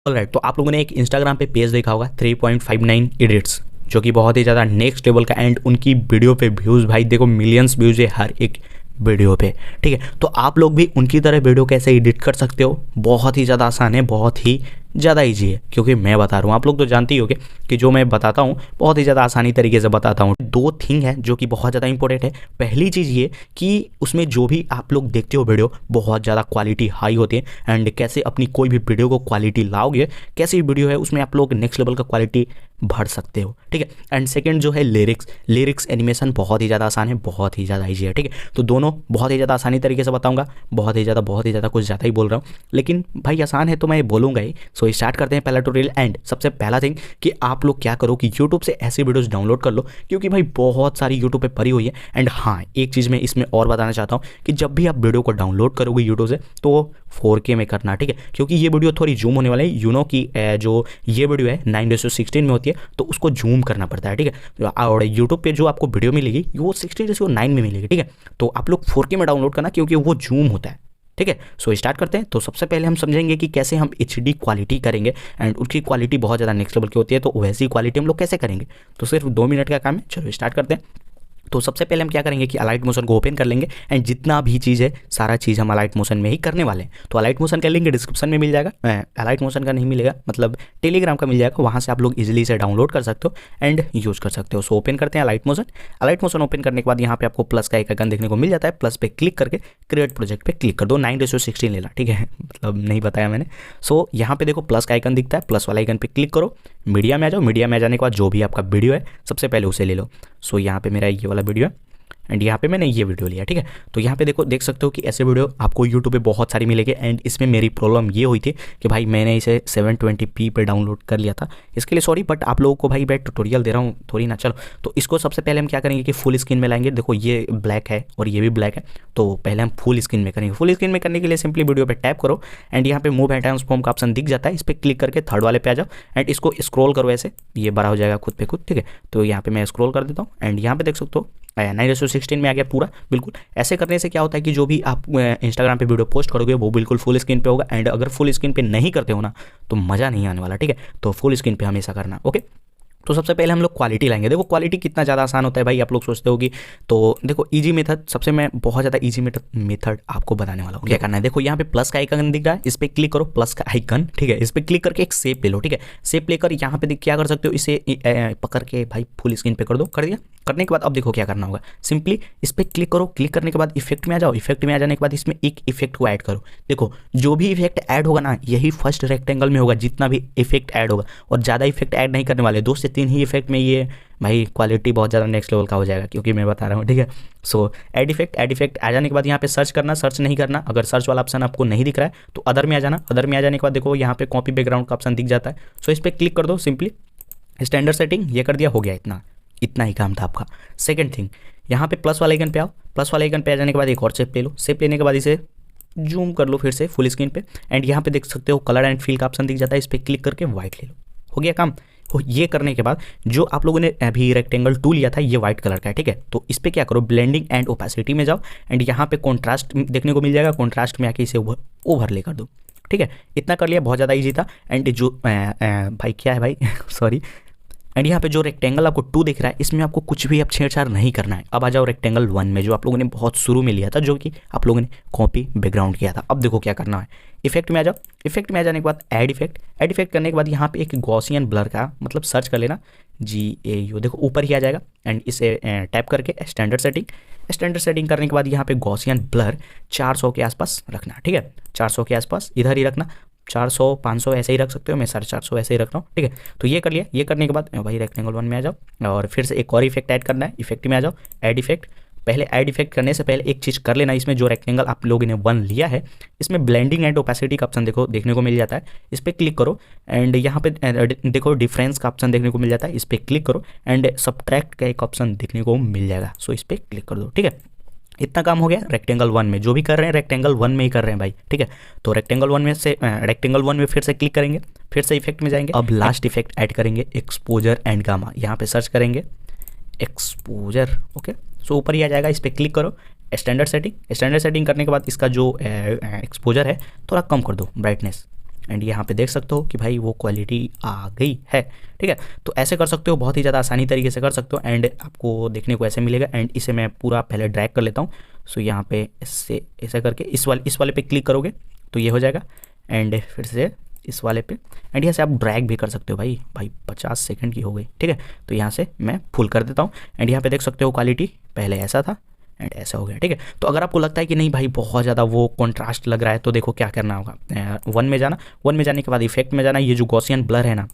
Alright, तो आप लोगों ने एक इंस्टाग्राम पे पेज देखा होगा 3.59 एडिट्स, जो कि बहुत ही ज़्यादा नेक्स्ट लेवल का, एंड उनकी वीडियो पे व्यूज़ भाई देखो मिलियंस व्यूज़ है हर एक वीडियो पे। ठीक है, तो आप लोग भी उनकी तरह वीडियो कैसे एडिट कर सकते हो, बहुत ही ज़्यादा आसान है, बहुत ही ज़्यादा ईजी है, क्योंकि मैं बता रहा हूँ। आप लोग तो जानते ही होंगे कि जो मैं बताता हूँ बहुत ही ज़्यादा आसानी तरीके से बताता हूँ। दो थिंग है जो कि बहुत ज़्यादा इंपॉर्टेंट है। पहली चीज़ ये कि उसमें जो भी आप लोग देखते हो वीडियो बहुत ज़्यादा क्वालिटी हाई होती है, एंड कैसे अपनी कोई भी वीडियो को क्वालिटी लाओगे, कैसी वीडियो है उसमें आप लोग नेक्स्ट लेवल का क्वालिटी भर सकते हो। ठीक है, एंड सेकंड जो है लिरिक्स एनिमेशन बहुत ही ज़्यादा आसान है, बहुत ही ज़्यादा ईजी है। ठीक है, तो दोनों बहुत ही ज़्यादा आसानी तरीके से बताऊंगा, बहुत ही ज़्यादा कुछ ज़्यादा ही बोल रहा हूँ, लेकिन भाई आसान है तो मैं बोलूँगा ही। सो स्टार्ट करते हैं पहला ट्यूटोरियल। एंड सबसे पहला थिंग कि आप लोग क्या करो कि यूट्यूब से ऐसी वीडियोस डाउनलोड कर लो, क्योंकि भाई बहुत सारी यूट्यूब पे पड़ी हुई है। एंड हाँ, एक चीज़ मैं इसमें और बताना चाहता हूँ कि जब भी आप वीडियो को डाउनलोड करोगे यूट्यूब से तो 4K में करना। ठीक है, क्योंकि ये वीडियो थोड़ी जूम होने वाली है, यू नो कि जो ये वीडियो है 9:16 में होती है, तो उसको जूम करना पड़ता है। ठीक है, और यूट्यूब पे जो आपको वीडियो मिलेगी वो 16:9 में मिलेगी। ठीक है, तो आप लोग 4K में डाउनलोड करना, क्योंकि वो जूम होता है। ठीक है, सो स्टार्ट करते हैं। तो सबसे पहले हम समझेंगे कि कैसे हम HD क्वालिटी करेंगे, एंड उसकी क्वालिटी बहुत ज़्यादा नेक्स्ट लेवल की होती है, तो वैसी क्वालिटी हम लोग कैसे करेंगे, तो सिर्फ 2 मिनट का काम है। चलो स्टार्ट करते हैं। तो सबसे पहले हम क्या करेंगे कि अलाइट मोशन को ओपन कर लेंगे, एंड जितना भी चीज़ है सारा चीज़ हम अलाइट मोशन में ही करने वाले हैं। तो अलाइट मोशन का लिंक डिस्क्रिप्शन में मिल जाएगा, अलाइट मोशन का नहीं मिलेगा, मतलब टेलीग्राम का मिल जाएगा, वहाँ से आप लोग इजीली से डाउनलोड कर सकते हो एंड यूज़ कर सकते हो। सो ओपन करते हैं अलाइट मोशन ओपन करने के बाद यहाँ पे आपको प्लस का एक आइकन देखने को मिल जाता है। प्लस पे क्लिक करके क्रिएट प्रोजेक्ट पे क्लिक कर दो। 9:16 लेना, ठीक है, मतलब नहीं बताया मैंने। सो यहाँ पे देखो प्लस का आइकन दिखता है, प्लस वाला आइकन पे क्लिक करो, मीडिया में आ जाओ। मीडिया में आ जाने के बाद जो भी आपका वीडियो है सबसे पहले उसे ले लो। सो यहाँ पे मेरा ये वाला वीडियो है, एंड यहाँ पे मैंने ये वीडियो लिया। ठीक है, तो यहाँ पे देखो देख सकते हो कि ऐसे वीडियो आपको यूट्यूब पे बहुत सारी मिलेगी। एंड इसमें मेरी प्रॉब्लम ये हुई थी कि भाई मैंने इसे 720p पे डाउनलोड कर लिया था, इसके लिए सॉरी, बट आप लोगों को भाई मैं ट्यूटोरियल दे रहा हूँ थोड़ी ना। चलो, तो इसको सबसे पहले हम क्या करेंगे कि फुल स्क्रीन में लाएंगे। देखो ये ब्लैक है और ये भी ब्लैक है, तो पहले हम फुल स्क्रीन में करेंगे। फुल स्क्रीन में करने के लिए सिंपली वीडियो पे टैप करो, एंड यहाँ पे मूव एंड ट्रांसफॉर्म का ऑप्शन दिख जाता है, इस पर क्लिक करके थर्ड वाले पे आ जाओ, एंड इसको स्क्रॉल करो ऐसे, ये बड़ा हो जाएगा खुद पे खुद। ठीक है, तो यहाँ पे मैं स्क्रॉल कर देता हूँ, एंड यहाँ पे देख सकते हो 9:16 में आ गया पूरा। बिल्कुल ऐसे करने से क्या होता है कि जो भी आप इंस्टाग्राम पे वीडियो पोस्ट करोगे वो बिल्कुल फुल स्क्रीन पे होगा। एंड अगर फुल स्क्रीन पे नहीं करते हो ना तो मज़ा नहीं आने वाला। ठीक है, तो फुल स्क्रीन पे हमेशा करना। ओके, तो सबसे पहले हम लोग क्वालिटी लाएंगे। देखो क्वालिटी कितना ज़्यादा आसान होता है भाई, आप लोग सोचते हो कि, तो देखो इजी मेथड, सबसे मैं बहुत ज़्यादा इजी मेथड आपको बताने वाला हूँ। क्या करना है, देखो यहाँ पे प्लस का आइकन दिख रहा है, इस पर क्लिक करो, प्लस का आइकन। ठीक है, इस पर क्लिक करके एक शेप ले लो। ठीक है, शेप लेकर यहाँ पे क्या कर सकते हो, इसे पकड़ के भाई फुल स्क्रीन पे कर दो। कर दिया, करने के बाद अब देखो क्या करना होगा, सिंपली इस पर क्लिक करो। क्लिक करने के बाद इफेक्ट में आ जाओ। इफेक्ट में आ जाने के बाद इसमें एक इफेक्ट को ऐड करो। देखो जो भी इफेक्ट ऐड होगा ना यही फर्स्ट रेक्टेंगल में होगा, जितना भी इफेक्ट ऐड होगा, और ज़्यादा इफेक्ट ऐड नहीं करने वाले, 2 से 3 ही इफेक्ट में ये भाई क्वालिटी बहुत ज़्यादा नेक्स्ट लेवल का हो जाएगा, क्योंकि मैं बता रहा हूँ। ठीक है, सो ऐड इफेक्ट आ जाने के बाद यहाँ पे सर्च करना, सर्च नहीं करना। अगर सर्च वाला ऑप्शन आपको नहीं दिख रहा है तो अदर में आ जाना। अदर में आ जाने के बाद देखो यहाँ पे कॉपी बैकग्राउंड का ऑप्शन दिख जाता है, सो इस पर क्लिक कर दो। सिंपली स्टैंडर्ड सेटिंग ये कर दिया, हो गया, इतना ही काम था आपका। सेकंड थिंग, यहाँ पे प्लस वाले आइकन पे आओ। प्लस वाले आइकन पे आ जाने के बाद एक और शेप ले लो। शेप लेने के बाद इसे जूम कर लो फिर से फुल स्क्रीन पे, एंड यहाँ पे देख सकते हो कलर एंड फील का ऑप्शन दिख जाता है, इस पर क्लिक करके व्हाइट ले लो। हो गया काम। ये करने के बाद जो आप लोगों ने अभी रेक्टेंगल 2 लिया था ये व्हाइट कलर का है। ठीक है, तो इस पर क्या करो, ब्लेंडिंग एंड ओपेसिटी में जाओ, एंड यहाँ पे कॉन्ट्रास्ट देखने को मिल जाएगा। कॉन्ट्रास्ट में आके इसे ओवरले कर दो। ठीक है, इतना कर लिया, बहुत ज़्यादा ईजी था। एंड जो भाई क्या है भाई सॉरी, एंड यहाँ पे जो रेक्टेंगल आपको 2 दिख रहा है इसमें आपको कुछ भी अब छेड़छाड़ नहीं करना है। अब आ जाओ रेक्टेंगल 1 में, जो आप लोगों ने बहुत शुरू में लिया था, जो कि आप लोगों ने कॉपी बैकग्राउंड किया था। अब देखो क्या करना है, इफेक्ट में आ जाओ। इफेक्ट में आ जाने के बाद ऐड इफेक्ट करने के बाद यहाँ पे एक गॉसियन ब्लर का मतलब सर्च कर लेना, GAU, देखो ऊपर ही आ जाएगा, एंड इसे टैप करके स्टैंडर्ड सेटिंग करने के बाद यहाँ पे गॉसियन ब्लर 400 के आसपास रखना। ठीक है, 400 के आसपास इधर ही रखना, 400 500 ऐसे ही रख सकते हो, मैं 450 ऐसे ही रख रहा हूँ। ठीक है, तो ये कर लिया। ये करने के बाद भाई रेक्टेंगल 1 में आ जाओ, और फिर से एक और इफेक्ट ऐड करना है। इफेक्ट में आ जाओ, ऐड इफेक्ट। पहले ऐड इफेक्ट करने से पहले एक चीज़ कर लेना, इसमें जो रेक्टेंगल आप लोगों ने 1 लिया है इसमें ब्लेंडिंग एंड ओपेसिटी का ऑप्शन देखने को मिल जाता है, इस पर क्लिक करो। एंड यहाँ पे देखो डिफरेंस का ऑप्शन देखने को मिल जाता है, इस पर क्लिक करो, एंड सब्ट्रैक्ट का एक ऑप्शन देखने को मिल जाएगा, सो इस पर क्लिक कर दो। ठीक है, इतना काम हो गया रेक्टेंगल 1 में। जो भी कर रहे हैं रेक्टेंगल 1 में ही कर रहे हैं भाई। ठीक है, तो रेक्टेंगल 1 में फिर से क्लिक करेंगे, फिर से इफेक्ट में जाएंगे। अब लास्ट इफेक्ट ऐड करेंगे, एक्सपोजर एंड गामा। यहाँ पे सर्च करेंगे एक्सपोजर। ओके, सो ऊपर ही आ जाएगा, इस पर क्लिक करो। स्टैंडर्ड सेटिंग करने के बाद इसका जो एक्सपोजर है थोड़ा कम कर दो, ब्राइटनेस। एंड यहाँ पे देख सकते हो कि भाई वो क्वालिटी आ गई है, ठीक है। तो ऐसे कर सकते हो, बहुत ही ज़्यादा आसानी तरीके से कर सकते हो एंड आपको देखने को ऐसे मिलेगा। एंड इसे मैं पूरा पहले ड्रैग कर लेता हूँ। सो यहाँ पे इससे ऐसे करके इस वाले पे क्लिक करोगे तो ये हो जाएगा एंड फिर से इस वाले पे एंड यहाँ से आप ड्रैग भी कर सकते हो। भाई 50 सेकंड की हो गई, ठीक है। तो यहाँ से मैं फुल कर देता हूँ एंड यहाँ पे देख सकते हो क्वालिटी पहले ऐसा था एंड ऐसा हो गया, ठीक है। तो अगर आपको लगता है कि नहीं भाई बहुत ज़्यादा वो कॉन्ट्रास्ट लग रहा है तो देखो क्या करना होगा, वन में जाना, वन में जाने के बाद इफेक्ट में जाना, ये जो गॉसियन ब्लर है ना,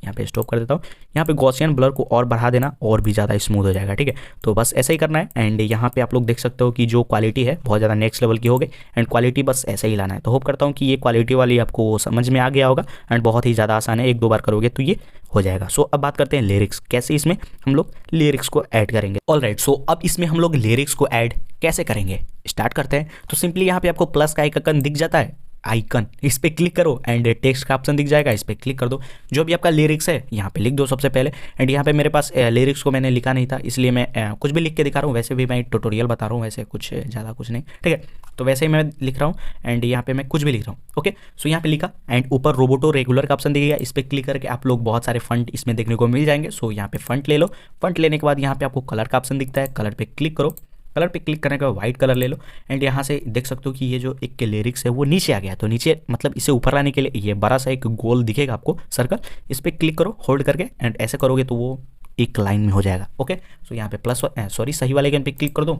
यहाँ पे स्टॉप कर देता हूँ। यहाँ पे गॉसियन ब्लर को और बढ़ा देना और भी ज़्यादा स्मूथ हो जाएगा, ठीक है। तो बस ऐसा ही करना है एंड यहाँ पे आप लोग देख सकते हो कि जो क्वालिटी है बहुत ज़्यादा नेक्स्ट लेवल की हो गई एंड क्वालिटी बस ऐसे ही लाना है। तो होप करता हूँ कि ये क्वालिटी वाली आपको समझ में आ गया होगा एंड बहुत ही ज़्यादा आसान है, 1-2 बार करोगे तो ये हो जाएगा। सो अब बात करते हैं लिरिक्स, कैसे इसमें हम लोग लिरिक्स को ऐड करेंगे। ऑलराइट, सो अब इसमें हम लोग लिरिक्स को ऐड कैसे करेंगे स्टार्ट करते हैं। तो सिंपली यहाँ पे आपको प्लस का आइकन दिख जाता है, आइकन इस पर क्लिक करो एंड टेक्स्ट का ऑप्शन दिख जाएगा, इस पर क्लिक कर दो। जो भी आपका लिरिक्स है यहाँ पे लिख दो सबसे पहले। एंड यहाँ पे मेरे पास लिरिक्स को मैंने लिखा नहीं था इसलिए मैं कुछ भी लिख के दिखा रहा हूँ। वैसे भी मैं ट्यूटोरियल बता रहा हूँ, वैसे कुछ ज़्यादा कुछ नहीं, ठीक है। तो वैसे ही मैं लिख रहा हूँ एंड यहाँ पे मैं कुछ भी लिख रहा हूँ, ओके। सो यहाँ पे लिखा एंड ऊपर रोबोटो रेगुलर का ऑप्शन दिखेगा, इस पर क्लिक करके आप लोग बहुत सारे फंट इसमें देखने को मिल जाएंगे। सो यहाँ पे फंट ले लो, फंट लेने के बाद यहाँ पे आपको कलर का ऑप्शन दिखता है, कलर पे क्लिक करो। कलर पे क्लिक करने के बाद वाइट कलर ले लो एंड यहाँ से देख सकते हो कि ये जो एक के लिरिक्स है वो नीचे आ गया। तो नीचे मतलब इसे ऊपर लाने के लिए ये बड़ा सा एक गोल दिखेगा आपको सर्कल, इस पर क्लिक करो होल्ड करके एंड ऐसे करोगे तो वो एक लाइन में हो जाएगा, ओके। सो यहाँ पे सही वाले आइकन पे क्लिक कर दो।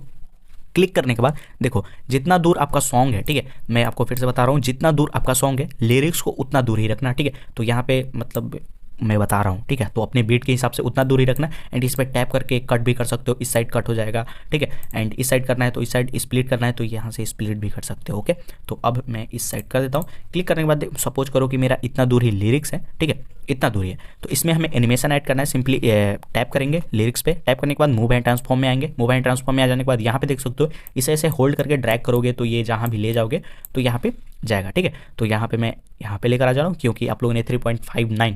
क्लिक करने के बाद देखो जितना दूर आपका सॉन्ग है, ठीक है, मैं आपको फिर से बता रहा हूँ, जितना दूर आपका सॉन्ग है लिरिक्स को उतना दूर ही रखना, ठीक है। तो यहाँ पे मतलब मैं बता रहा हूँ, ठीक है। तो अपने बीट के हिसाब से उतना दूरी रखना एंड इस पर टैप करके कट भी कर सकते हो, इस साइड कट हो जाएगा, ठीक है। एंड इस साइड करना है तो इस साइड स्प्लिट करना है तो यहाँ से स्प्लिट भी कर सकते हो, ओके। तो अब मैं इस साइड कर देता हूँ। क्लिक करने के बाद सपोज करो कि मेरा इतना दूर ही लिरिक्स है, ठीक है, इतना दूरी है। तो इसमें हमें एनिमेशन ऐड करना है। सिंपली टैप करेंगे लिरिक्स पे, टैप करने के बाद मूव एंड ट्रांसफॉर्म में आएंगे। मूव एंड ट्रांसफॉर्म में आ जाने के बाद यहाँ पे देख सकते हो इसे ऐसे होल्ड करके ड्रैग करोगे तो ये जहाँ भी ले जाओगे तो यहाँ पे जाएगा, ठीक है। तो यहाँ पे मैं यहाँ पे लेकर आ जा रहा हूँ क्योंकि आप लोगों ने 3.59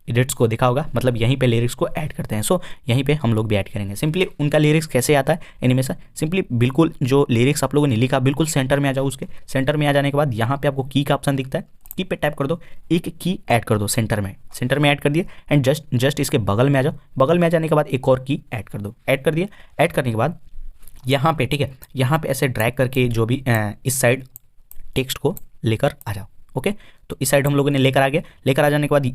एडिट्स को देखा होगा, मतलब यहीं पे लिरिक्स को ऐड करते हैं। सो यहीं पे हम लोग भी ऐड करेंगे। सिंपली उनका लिरिक्स कैसे आता है एनिमेशन, सिंपली बिल्कुल जो लिरिक्स आप लोगों ने लिखा बिल्कुल सेंटर में आ जाओ, उसके सेंटर में आ जाने के बाद यहाँ पे आपको की का ऑप्शन दिखता है, की पे टैप कर दो, एक की ऐड कर दो सेंटर में ऐड कर दिए एंड जस्ट इसके बगल में आ जाओ। बगल में आ जाने के बाद एक और की ऐड कर दो, ऐड कर दिया। ऐड करने के बाद यहाँ पे, ठीक है, यहाँ पे ऐसे ड्रैग करके जो भी इस साइड टेक्स्ट को लेकर आ जाओ, ओके। तो इस साइड हम लोगों ने लेकर आ गया। लेकर आ जाने के बाद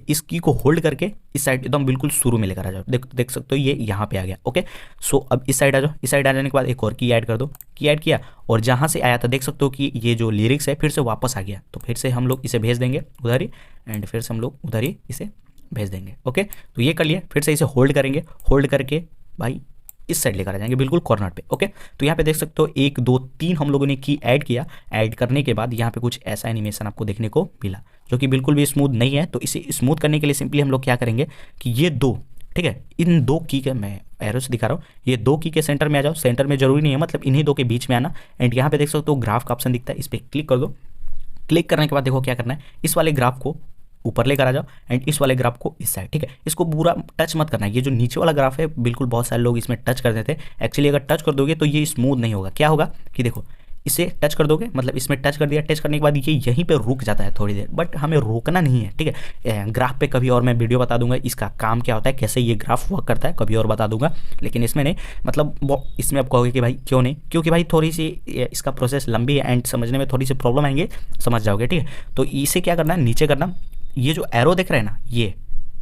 इस की को होल्ड करके इस साइड एकदम बिल्कुल शुरू में लेकर आ जाओ। देख सकते हो ये यहाँ पे आ गया, ओके। सो अब इस साइड आ जाओ। इस साइड आ जाने के बाद एक और की ऐड कर दो, की ऐड किया और जहाँ से आया था देख सकते हो कि ये जो लिरिक्स है फिर से वापस आ गया। तो फिर से हम लोग इसे भेज देंगे उधर ही एंड फिर से हम लोग उधर ही इसे भेज देंगे, ओके। तो ये कर लिया। फिर से इसे होल्ड करेंगे, होल्ड करके भाई इस साइड लेकर आ जाएंगे बिल्कुल कॉर्नर पे, ओके। तो यहाँ पे देख सकते हो 1 2 3 हम लोगों ने की ऐड किया। ऐड करने के बाद यहाँ पे कुछ ऐसा एनिमेशन आपको देखने को मिला जो कि बिल्कुल भी स्मूथ नहीं है। तो इसे स्मूथ करने के लिए सिंपली हम लोग क्या करेंगे कि ये दो, ठीक है, इन 2 की के मैं एरो से दिखा रहा हूँ, ये 2 की के सेंटर में आ जाओ। सेंटर में जरूरी नहीं है, मतलब इन्हीं 2 के बीच में आना एंड यहाँ पे देख सकते हो ग्राफ का ऑप्शन दिखता है, इस पर क्लिक कर दो। क्लिक करने के बाद देखो क्या करना है, इस वाले ग्राफ को ऊपर लेकर आ जाओ एंड इस वाले ग्राफ को इस साइड, ठीक है। इसको पूरा टच मत करना है। ये जो नीचे वाला ग्राफ है बिल्कुल बहुत सारे लोग इसमें टच कर देते हैं। एक्चुअली अगर टच कर दोगे तो ये स्मूथ नहीं होगा। क्या होगा कि देखो इसे टच कर दोगे, मतलब इसमें टच कर दिया, टच करने के बाद ये यहीं पे रुक जाता है थोड़ी देर, बट हमें रोकना नहीं है, ठीक है। ग्राफ पे कभी और मैं वीडियो बता दूंगा इसका काम क्या होता है, कैसे ये ग्राफ वर्क करता है, कभी और बता दूंगा। लेकिन इसमें नहीं, मतलब इसमें आप कहोगे कि भाई क्यों नहीं, क्योंकि भाई थोड़ी सी इसका प्रोसेस लंबी है एंड समझने में थोड़ी सी प्रॉब्लम आएंगे, समझ जाओगे, ठीक है। तो इसे क्या करना है, नीचे करना, ये जो एरो देख रहे हैं ना, ये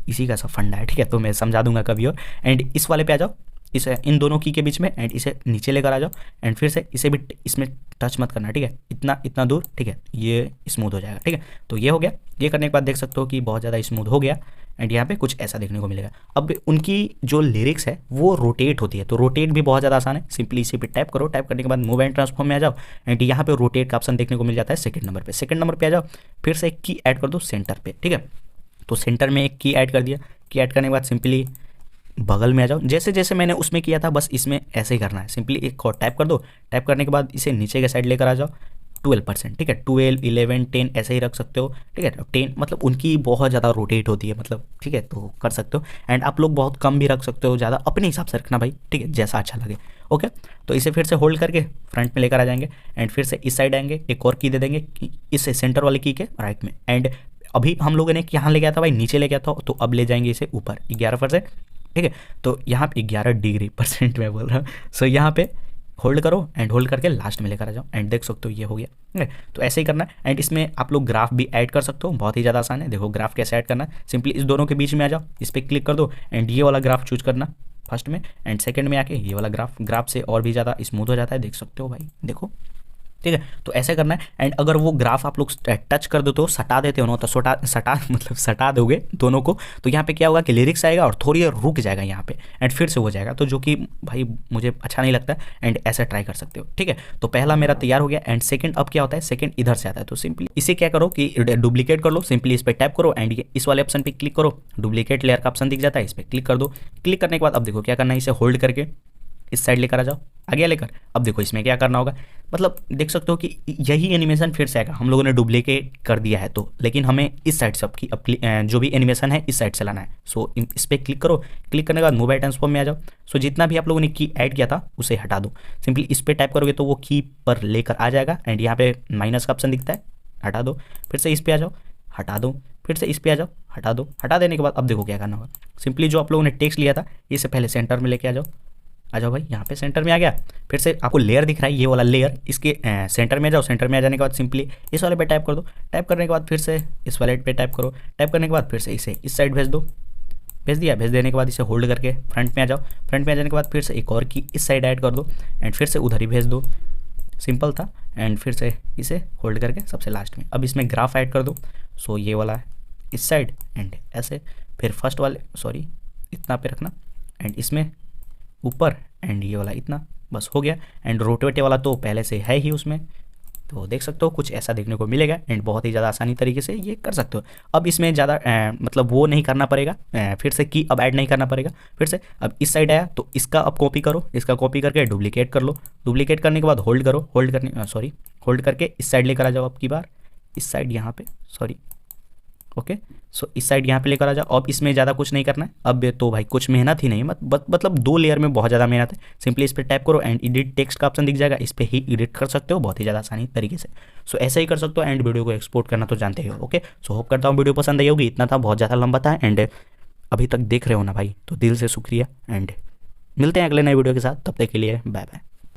इसी का सब फंडा है, ठीक है। तो मैं समझा दूंगा कभी और। एंड इस वाले पे आ जाओ, इसे इन दोनों की के बीच में एंड इसे नीचे लेकर आ जाओ एंड फिर से इसे भी इसमें टच मत करना, ठीक है, इतना दूर, ठीक है, ये स्मूथ हो जाएगा, ठीक है। तो ये हो गया। ये करने के बाद देख सकते हो कि बहुत ज़्यादा स्मूथ हो गया एंड यहाँ पे कुछ ऐसा देखने को मिलेगा। अब उनकी जो लिरिक्स है वो रोटेट होती है, तो रोटेट भी बहुत ज़्यादा आसान है। सिंपली इसी पे टैप करो, टैप करने के बाद मूव एंड ट्रांसफॉर्म में आ जाओ एंड यहाँ पे रोटेट का ऑप्शन देखने को मिल जाता है सेकंड नंबर पे। सेकंड नंबर पे आ जाओ, फिर से एक की ऐड कर दो सेंटर पे, ठीक है। तो सेंटर में एक की ऐड कर दिया। की ऐड करने के बाद सिंपली बगल में आ जाओ, जैसे जैसे मैंने उसमें किया था बस इसमें ऐसे ही करना है। सिंपली एक और टैप कर दो, टैप करने के बाद इसे नीचे के साइड लेकर आ जाओ 12%, ठीक है, 12, 11, 10 ऐसे ही रख सकते हो, ठीक है। 10 मतलब उनकी बहुत ज़्यादा रोटेट होती है, मतलब ठीक है, तो कर सकते हो। एंड आप लोग बहुत कम भी रख सकते हो, ज़्यादा अपने हिसाब से रखना भाई, ठीक है, जैसा अच्छा लगे। ओके, तो इसे फिर से होल्ड करके फ्रंट में लेकर आ जाएंगे एंड फिर से इस साइड आएंगे, एक और की दे देंगे इस सेंटर वाले की के राइट में। एंड अभी हम लोगों ने यहाँ ले गया था भाई, नीचे ले गया था, तो अब ले जाएंगे इसे ऊपर 11%, ठीक है। तो यहाँ पे 11 डिग्री % में बोल रहा हूँ। सो यहाँ पे होल्ड करो एंड होल्ड करके लास्ट में लेकर आ जाओ एंड देख सकते हो ये हो गया, ठीक है। तो ऐसे ही करना है। एंड इसमें आप लोग ग्राफ भी ऐड कर सकते हो, बहुत ही ज़्यादा आसान है। देखो ग्राफ कैसे ऐड करना है, सिंपली इस दोनों के बीच में आ जाओ, इस पर क्लिक कर दो एंड ये वाला ग्राफ चूज करना फर्स्ट में, एंड सेकंड में आके ये वाला ग्राफ से और भी ज़्यादा स्मूथ हो जाता है, देख सकते हो भाई, देखो, ठीक है। तो ऐसे करना है। एंड अगर वो ग्राफ आप लोग टच कर दो तो सटा देते हो ना, तो सटा दोगे दोनों को, तो यहाँ पे क्या होगा कि लिरिक्स आएगा और थोड़ी देर रुक जाएगा यहाँ पे एंड फिर से हो जाएगा, तो जो कि भाई मुझे अच्छा नहीं लगता। एंड ऐसे ट्राई कर सकते हो, ठीक है। तो पहला मेरा तैयार हो गया एंड सेकंड अब क्या होता है, सेकंड इधर से आता है। तो सिंपली इसे क्या करो कि डुप्लीकेट कर लो, सिंपली इस पर टैप करो एंड ये इस वाले ऑप्शन पर क्लिक करो, डुप्लीकेट लेयर का ऑप्शन दिख जाता है, इस पर क्लिक कर दो। क्लिक करने के बाद अब देखो क्या करना है, इसे होल्ड करके इस साइड लेकर आ जाओ, आगे लेकर। अब देखो इसमें क्या करना होगा, मतलब देख सकते हो कि यही एनिमेशन फिर से आएगा, हम लोगों ने डुप्लीकेट कर दिया है तो, लेकिन हमें इस साइड से अब जो भी एनिमेशन है इस साइड से लाना है। सो इस पर क्लिक करो, क्लिक करने के बाद मोबाइल ट्रांसफॉर्म में आ जाओ। सो जितना भी आप लोगों ने की ऐड किया था उसे हटा दो, सिंपली इस पर टाइप करोगे तो वो की पर लेकर आ जाएगा एंड यहाँ पे माइनस का ऑप्शन दिखता है, हटा दो। फिर से इस पर आ जाओ, हटा दो। फिर से इस पर आ जाओ, हटा दो। हटा देने के बाद अब देखो क्या करना होगा, सिंपली जो आप लोगों ने टेक्स्ट लिया था इसे पहले सेंटर में लेके आ जाओ, आ जाओ भाई, यहाँ पे सेंटर में आ गया। फिर से आपको लेयर दिख रहा है, ये वाला लेयर, इसके सेंटर में आ जाओ। सेंटर में आ जाने के बाद सिंपली इस वाले पे टाइप कर दो, टाइप करने के बाद फिर से इस वाले पे टाइप करो, टाइप करने के बाद फिर से इसे इस साइड भेज दो, भेज दिया। भेज देने के बाद इसे होल्ड करके फ्रंट में आ जाओ, फ्रंट में आ जाने के बाद फिर से एक और की इस साइड ऐड कर दो एंड फिर से उधर ही भेज दो, सिंपल था। एंड फिर से इसे होल्ड करके सबसे लास्ट में अब इसमें ग्राफ ऐड कर दो। सो ये वाला इस साइड एंड ऐसे, फिर फर्स्ट वाले सॉरी इतना पे रखना एंड इसमें ऊपर एंड ये वाला इतना, बस हो गया। एंड रोटेट वाला तो पहले से है ही उसमें, तो देख सकते हो कुछ ऐसा देखने को मिलेगा एंड बहुत ही ज़्यादा आसानी तरीके से ये कर सकते हो। अब इसमें ज़्यादा मतलब वो नहीं करना पड़ेगा, फिर से की अब ऐड नहीं करना पड़ेगा। फिर से अब इस साइड आया तो इसका अब कॉपी करो, इसका कॉपी करके डुप्लीकेट कर लो, डुप्लीकेट करने के बाद होल्ड करो, होल्ड करके इस साइड लेकर आ जाओ, अब की बार इस साइड यहाँ पे सॉरी ओके। सो इस साइड यहाँ पे लेकर आ जाओ। अब इसमें ज़्यादा कुछ नहीं करना है, अब तो भाई कुछ मेहनत ही नहीं, मतलब 2 लेयर में बहुत ज़्यादा मेहनत है। सिंपली इस पर टैप करो एंड एडिट टेक्स्ट का ऑप्शन दिख जाएगा, इस पर ही एडिट कर सकते हो बहुत ही ज़्यादा आसानी तरीके से। सो ऐसे ही कर सकते हो एंड वीडियो को एक्सपोर्ट करना तो जानते हो। ओके, सो होप करता हूँ वीडियो पसंद आई होगी, इतना था, बहुत ज़्यादा लंबा था एंड अभी तक देख रहे हो ना भाई, तो दिल से शुक्रिया एंड मिलते हैं अगले नए वीडियो के साथ, तब तक के लिए बाय बाय।